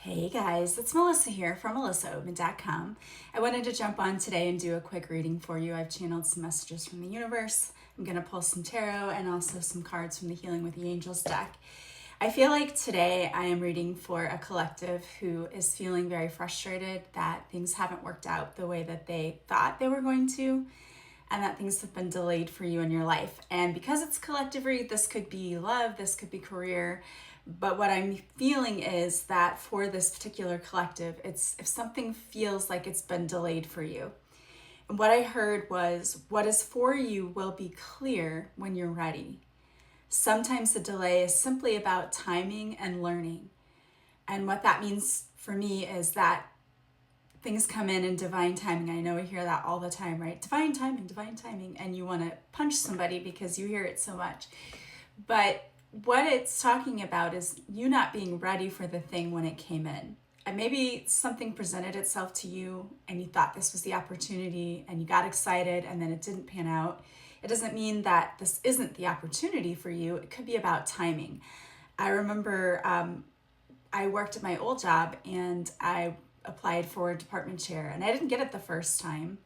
Hey guys, it's Melissa here from melissaoatman.com. I wanted to jump on today and do a quick reading for you. I've channeled some messages from the universe. I'm going to pull some tarot and also some cards from the Healing with the Angels deck. I feel like today I am reading for a collective who is feeling very frustrated that things haven't worked out the way that they thought they were going to, and that things have been delayed for you in your life. And because it's collective read, this could be love, this could be career. But what I'm feeling is that for this particular collective, it's if something feels like it's been delayed for you. And what I heard was, what is for you will be clear when you're ready. Sometimes the delay is simply about timing and learning. And what that means for me is that things come in divine timing. I know we hear that all the time, right? Divine timing. And you want to punch somebody because you hear it so much. But what it's talking about is you not being ready for the thing when it came in. And maybe something presented itself to you and you thought this was the opportunity and you got excited and then it didn't pan out. It doesn't mean that this isn't the opportunity for you. It could be about timing. I remember I worked at my old job and I applied for a department chair and I didn't get it the first time.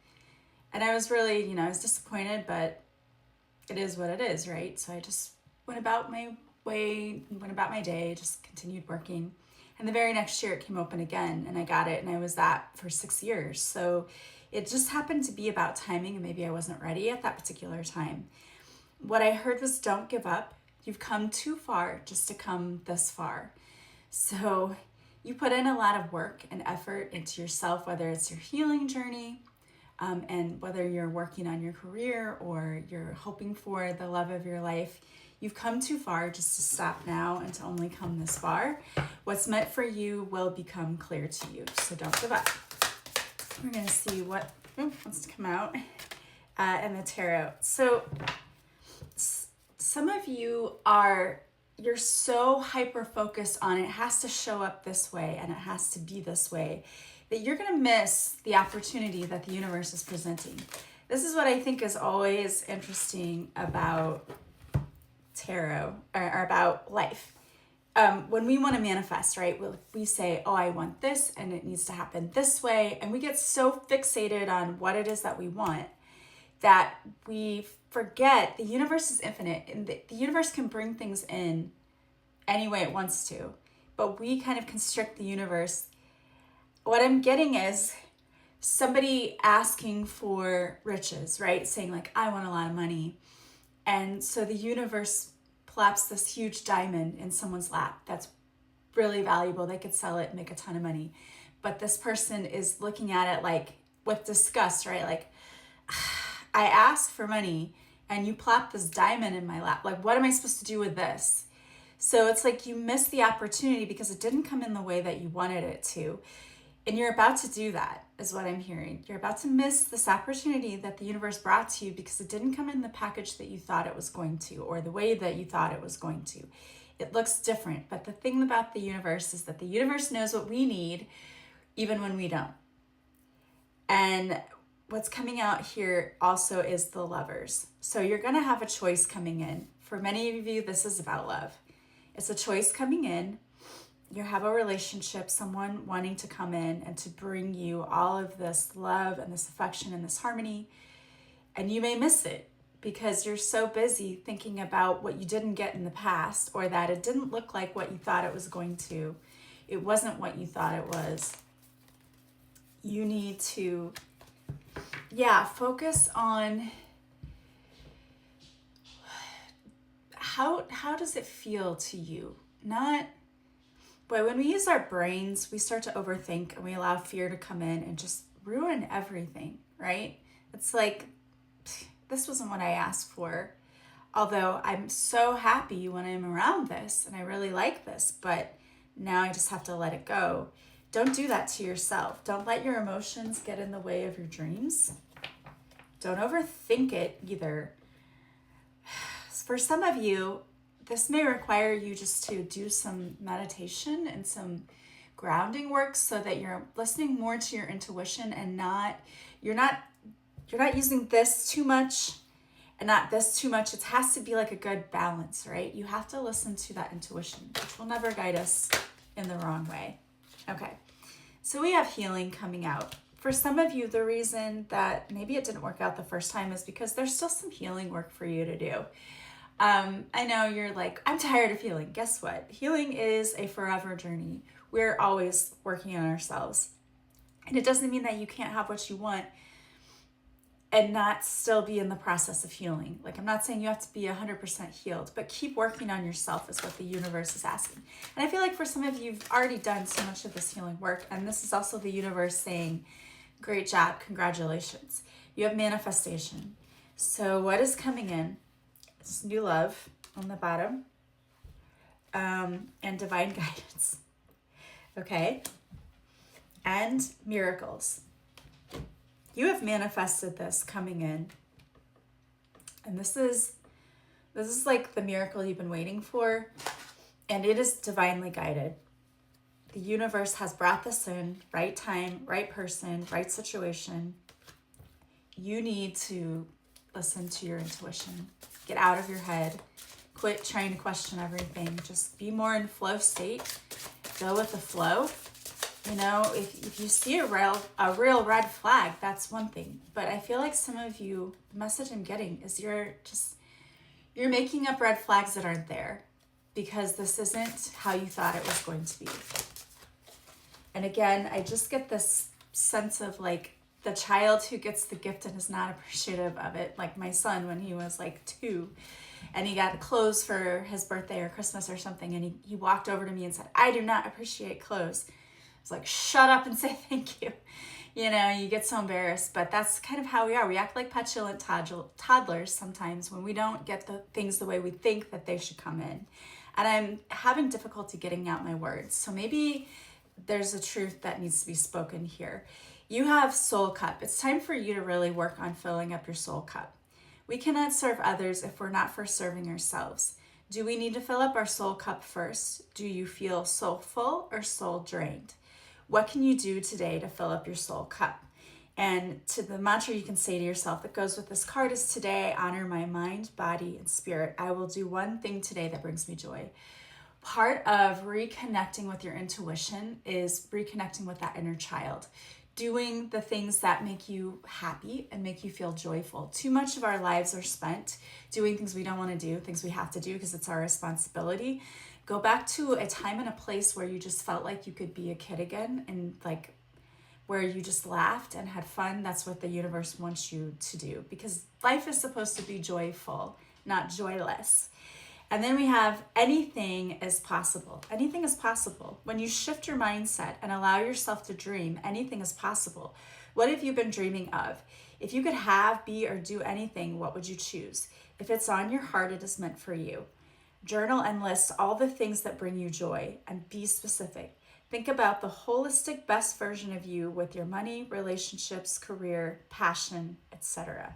And I was really, I was disappointed, but it is what it is, right? So I just went about my day, just continued working. And the very next year it came open again and I got it, and I was that for 6 years. So it just happened to be about timing, and maybe I wasn't ready at that particular time. What I heard was, don't give up. You've come too far just to come this far. So you put in a lot of work and effort into yourself, whether it's your healing journey, and whether you're working on your career or you're hoping for the love of your life. You've come too far just to stop now and to only come this far. What's meant for you will become clear to you, so don't give up. We're going to see what wants to come out in the tarot. So some of you you're so hyper-focused on it has to show up this way and it has to be this way that you're going to miss the opportunity that the universe is presenting. This is what I think is always interesting about tarot or about life. When we want to manifest, right? We say, oh, I want this and it needs to happen this way. And we get so fixated on what it is that we want that we forget the universe is infinite, and the universe can bring things in any way it wants to. But we kind of constrict the universe. What I'm getting is somebody asking for riches, right? Saying like, I want a lot of money. And so the universe plops this huge diamond in someone's lap that's really valuable. They could sell it and make a ton of money. But this person is looking at it like with disgust, right? Like, I asked for money and you plopped this diamond in my lap. Like, what am I supposed to do with this? So it's like you missed the opportunity because it didn't come in the way that you wanted it to. And you're about to do that, is what I'm hearing. You're about to miss this opportunity that the universe brought to you because it didn't come in the package that you thought it was going to, or the way that you thought it was going to. It looks different. But the thing about the universe is that the universe knows what we need, even when we don't. And what's coming out here also is the Lovers. So you're going to have a choice coming in. For many of you, this is about love. It's a choice coming in. You have a relationship, someone wanting to come in and to bring you all of this love and this affection and this harmony. And you may miss it because you're so busy thinking about what you didn't get in the past, or that it didn't look like what you thought it was going to. It wasn't what you thought it was. You need to, focus on how does it feel to you? But when we use our brains, we start to overthink and we allow fear to come in and just ruin everything, right? It's like, this wasn't what I asked for. Although I'm so happy when I'm around this and I really like this, but now I just have to let it go. Don't do that to yourself. Don't let your emotions get in the way of your dreams. Don't overthink it either. For some of you, this may require you just to do some meditation and some grounding work so that you're listening more to your intuition and you're not using this too much and not this too much. It has to be like a good balance, right? You have to listen to that intuition, which will never guide us in the wrong way. Okay, so we have healing coming out. For some of you, the reason that maybe it didn't work out the first time is because there's still some healing work for you to do. I know you're like, I'm tired of healing. Guess what? Healing is a forever journey. We're always working on ourselves. And it doesn't mean that you can't have what you want and not still be in the process of healing. Like, I'm not saying you have to be 100% healed, but keep working on yourself is what the universe is asking. And I feel like for some of you, you've already done so much of this healing work. And this is also the universe saying, great job, congratulations. You have manifestation. So what is coming in? It's new love on the bottom, and divine guidance. Okay? And miracles. You have manifested this coming in. And this is like the miracle you've been waiting for. And it is divinely guided. The universe has brought this in, right time, right person, right situation. You need to listen to your intuition. Get out of your head. Quit trying to question everything. Just be more in flow state. Go with the flow. You know, if you see a real red flag, that's one thing. But I feel like some of you, the message I'm getting is you're making up red flags that aren't there because this isn't how you thought it was going to be. And again, I just get this sense of like the child who gets the gift and is not appreciative of it. Like my son when he was like 2 and he got clothes for his birthday or Christmas or something. And he walked over to me and said, I do not appreciate clothes. It's like, shut up and say thank you. You know, you get so embarrassed, but that's kind of how we are. We act like petulant toddlers sometimes when we don't get the things the way we think that they should come in. And I'm having difficulty getting out my words. So maybe there's a truth that needs to be spoken here. You have soul cup. It's time for you to really work on filling up your soul cup. We cannot serve others if we're not first serving ourselves. Do we need to fill up our soul cup first? Do you feel soul full or soul drained? What can you do today to fill up your soul cup? And to the mantra you can say to yourself that goes with this card is, today I honor my mind, body, and spirit. I will do one thing today that brings me joy. Part of reconnecting with your intuition is reconnecting with that inner child. Doing the things that make you happy and make you feel joyful. Too much of our lives are spent doing things we don't want to do, things we have to do because it's our responsibility. Go back to a time and a place where you just felt like you could be a kid again and like where you just laughed and had fun. That's what the universe wants you to do because life is supposed to be joyful, not joyless. And then we have anything is possible. Anything is possible. When you shift your mindset and allow yourself to dream, anything is possible. What have you been dreaming of? If you could have, be, or do anything, what would you choose? If it's on your heart, it is meant for you. Journal and list all the things that bring you joy and be specific. Think about the holistic best version of you with your money, relationships, career, passion, etc.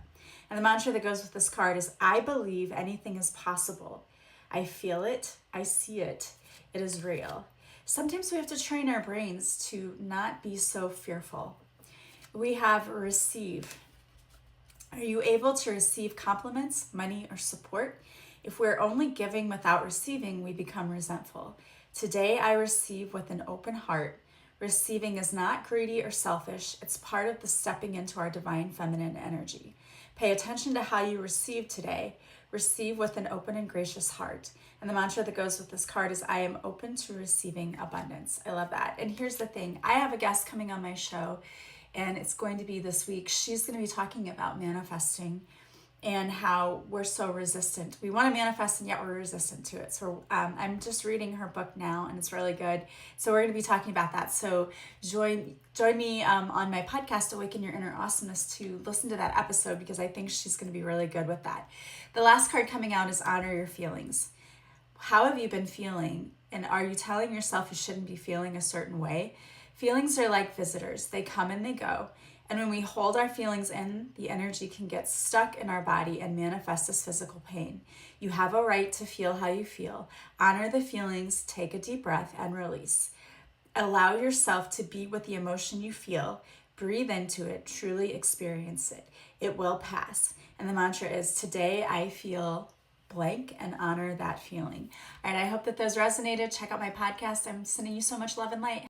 And the mantra that goes with this card is, I believe anything is possible. I feel it. I see it. It is real. Sometimes we have to train our brains to not be so fearful. We have receive. Are you able to receive compliments, money, or support? If we're only giving without receiving, we become resentful. Today, I receive with an open heart. Receiving is not greedy or selfish. It's part of the stepping into our divine feminine energy. Pay attention to how you receive today. Receive with an open and gracious heart. And the mantra that goes with this card is, I am open to receiving abundance. I love that. And here's the thing. I have a guest coming on my show, and it's going to be this week. She's going to be talking about manifesting and how we're so resistant. We want to manifest and yet we're resistant to it. So I'm just reading her book now and it's really good. So we're going to be talking about that. So join me on my podcast, Awaken Your Inner Awesomeness, to listen to that episode because I think she's going to be really good with that. The last card coming out is Honor Your Feelings. How have you been feeling? And are you telling yourself you shouldn't be feeling a certain way? Feelings are like visitors. They come and they go. And when we hold our feelings in, the energy can get stuck in our body and manifest as physical pain. You have a right to feel how you feel. Honor the feelings, take a deep breath, and release. Allow yourself to be with the emotion you feel. Breathe into it, truly experience it. It will pass. And the mantra is, today I feel blank, and honor that feeling. All right, I hope that those resonated. Check out my podcast. I'm sending you so much love and light.